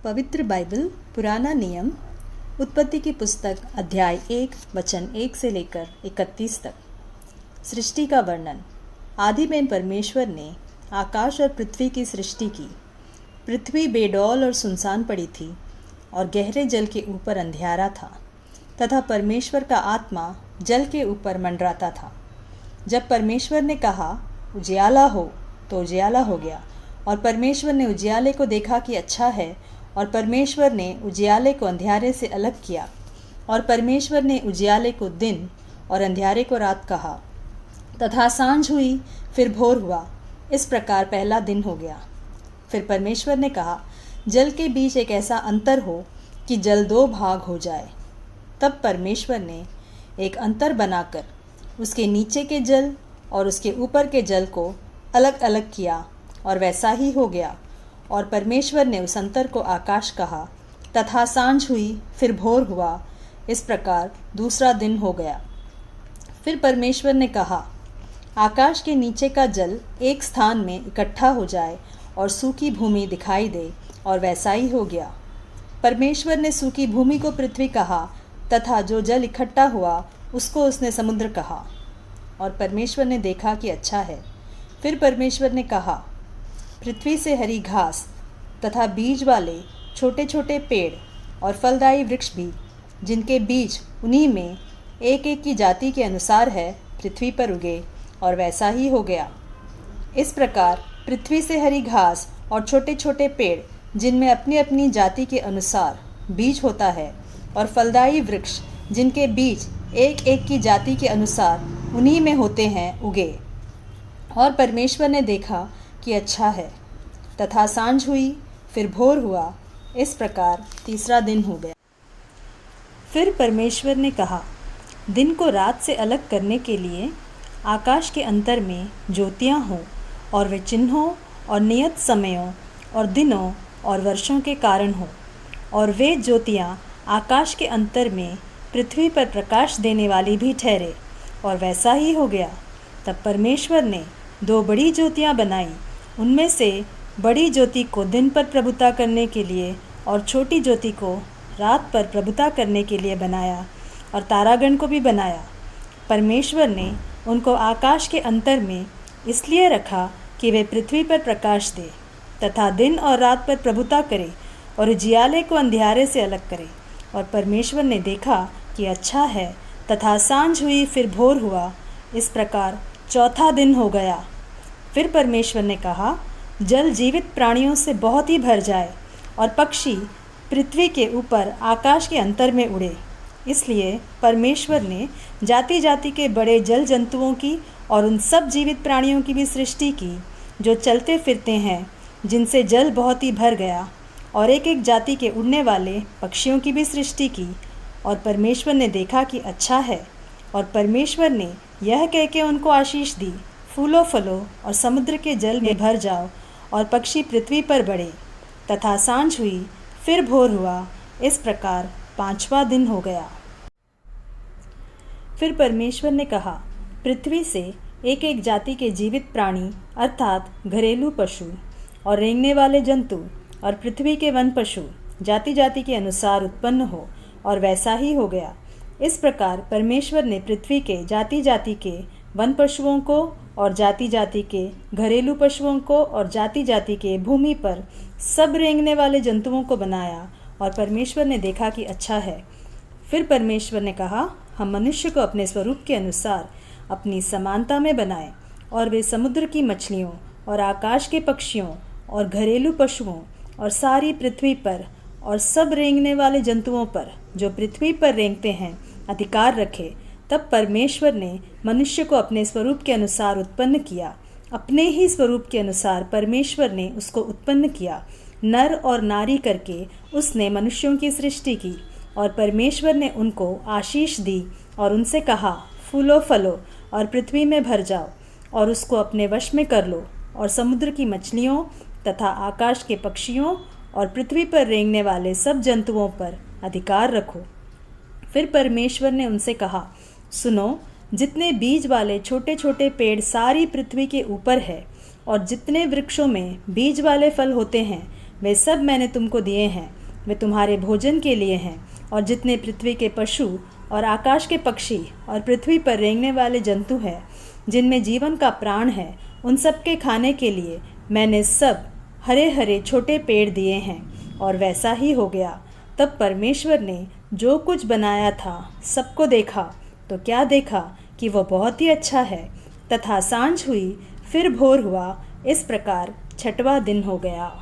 पवित्र बाइबल पुराना नियम उत्पत्ति की पुस्तक अध्याय 1 वचन 1 से लेकर 31 तक। सृष्टि का वर्णन। आदि में परमेश्वर ने आकाश और पृथ्वी की सृष्टि की। पृथ्वी बेडौल और सुनसान पड़ी थी और गहरे जल के ऊपर अंधियारा था तथा परमेश्वर का आत्मा जल के ऊपर मंडराता था। जब परमेश्वर ने कहा उजियाला हो तो उजियाला हो गया, और परमेश्वर ने उजियाले को देखा कि अच्छा है, और परमेश्वर ने उजियाले को अंधियारे से अलग किया, और परमेश्वर ने उजियाले को दिन और अंधियारे को रात कहा। तथा सांझ हुई फिर भोर हुआ, इस प्रकार पहला दिन हो गया। फिर परमेश्वर ने कहा जल के बीच एक ऐसा अंतर हो कि जल दो भाग हो जाए। तब परमेश्वर ने एक अंतर बनाकर उसके नीचे के जल और उसके ऊपर के जल को अलग अलग किया, और वैसा ही हो गया। और परमेश्वर ने उस अंतर को आकाश कहा। तथा सांझ हुई फिर भोर हुआ, इस प्रकार दूसरा दिन हो गया। फिर परमेश्वर ने कहा आकाश के नीचे का जल एक स्थान में इकट्ठा हो जाए और सूखी भूमि दिखाई दे, और वैसा ही हो गया। परमेश्वर ने सूखी भूमि को पृथ्वी कहा, तथा जो जल इकट्ठा हुआ उसको उसने समुद्र कहा। और परमेश्वर ने देखा कि अच्छा है। फिर परमेश्वर ने कहा पृथ्वी से हरी घास तथा बीज वाले छोटे छोटे पेड़ और फलदायी वृक्ष भी, जिनके बीज उन्हीं में एक एक की जाति के अनुसार है, पृथ्वी पर उगे, और वैसा ही हो गया। इस प्रकार पृथ्वी से हरी घास और छोटे छोटे पेड़, जिनमें अपनी अपनी जाति के अनुसार बीज होता है, और फलदायी वृक्ष, जिनके बीज एक एक की जाति के अनुसार उन्हीं में होते हैं, उगे। और परमेश्वर ने देखा कि अच्छा है। तथा सांझ हुई फिर भोर हुआ, इस प्रकार तीसरा दिन हो गया। फिर परमेश्वर ने कहा दिन को रात से अलग करने के लिए आकाश के अंतर में ज्योतियाँ हों, और वे चिन्हों और नियत समयों और दिनों और वर्षों के कारण हों, और वे ज्योतियाँ आकाश के अंतर में पृथ्वी पर प्रकाश देने वाली भी ठहरे, और वैसा ही हो गया। तब परमेश्वर ने दो बड़ी ज्योतियाँ बनाई, उनमें से बड़ी ज्योति को दिन पर प्रभुता करने के लिए और छोटी ज्योति को रात पर प्रभुता करने के लिए बनाया, और तारागण को भी बनाया। परमेश्वर ने उनको आकाश के अंतर में इसलिए रखा कि वे पृथ्वी पर प्रकाश दे तथा दिन और रात पर प्रभुता करे, और उजियाले को अंधियारे से अलग करे। और परमेश्वर ने देखा कि अच्छा है। तथा सांझ हुई फिर भोर हुआ, इस प्रकार चौथा दिन हो गया। फिर परमेश्वर ने कहा जल जीवित प्राणियों से बहुत ही भर जाए, और पक्षी पृथ्वी के ऊपर आकाश के अंतर में उड़े। इसलिए परमेश्वर ने जाति जाति के बड़े जल जंतुओं की और उन सब जीवित प्राणियों की भी सृष्टि की, जो चलते फिरते हैं, जिनसे जल बहुत ही भर गया, और एक एक जाति के उड़ने वाले पक्षियों की भी सृष्टि की। और परमेश्वर ने देखा कि अच्छा है। और परमेश्वर ने यह कह के उनको आशीष दी, फूलो फलो और समुद्र के जल में भर जाओ, और पक्षी पृथ्वी पर बढ़े। तथा सांझ हुई फिर भोर हुआ, इस प्रकार पांचवा दिन हो गया। फिर परमेश्वर ने कहा पृथ्वी से एक एक जाति के जीवित प्राणी, अर्थात घरेलू पशु और रेंगने वाले जंतु और पृथ्वी के वन पशु जाति जाति के अनुसार उत्पन्न हो, और वैसा ही हो गया। इस प्रकार परमेश्वर ने पृथ्वी के जाति जाति के वन पशुओं को और जाति जाति के घरेलू पशुओं को और जाति जाति के भूमि पर सब रेंगने वाले जंतुओं को बनाया, और परमेश्वर ने देखा कि अच्छा है। फिर परमेश्वर ने कहा हम मनुष्य को अपने स्वरूप के अनुसार अपनी समानता में बनाएं, और वे समुद्र की मछलियों और आकाश के पक्षियों और घरेलू पशुओं और सारी पृथ्वी पर और सब रेंगने वाले जंतुओं पर जो पृथ्वी पर रेंगते हैं अधिकार रखे। तब परमेश्वर ने मनुष्य को अपने स्वरूप के अनुसार उत्पन्न किया, अपने ही स्वरूप के अनुसार परमेश्वर ने उसको उत्पन्न किया, नर और नारी करके उसने मनुष्यों की सृष्टि की। और परमेश्वर ने उनको आशीष दी और उनसे कहा फूलो फलो और पृथ्वी में भर जाओ, और उसको अपने वश में कर लो, और समुद्र की मछलियों तथा आकाश के पक्षियों और पृथ्वी पर रेंगने वाले सब जंतुओं पर अधिकार रखो। फिर परमेश्वर ने उनसे कहा सुनो, जितने बीज वाले छोटे छोटे पेड़ सारी पृथ्वी के ऊपर है, और जितने वृक्षों में बीज वाले फल होते हैं, वे सब मैंने तुमको दिए हैं, वे तुम्हारे भोजन के लिए हैं, और जितने पृथ्वी के पशु और आकाश के पक्षी और पृथ्वी पर रेंगने वाले जंतु हैं, जिनमें जीवन का प्राण है, उन सब के खाने के लिए मैंने सब हरे हरे छोटे पेड़ दिए हैं। और वैसा ही हो गया। तब परमेश्वर ने जो कुछ बनाया था सबको देखा, तो क्या देखा कि वह बहुत ही अच्छा है। तथा सांझ हुई, फिर भोर हुआ, इस प्रकार छठवां दिन हो गया।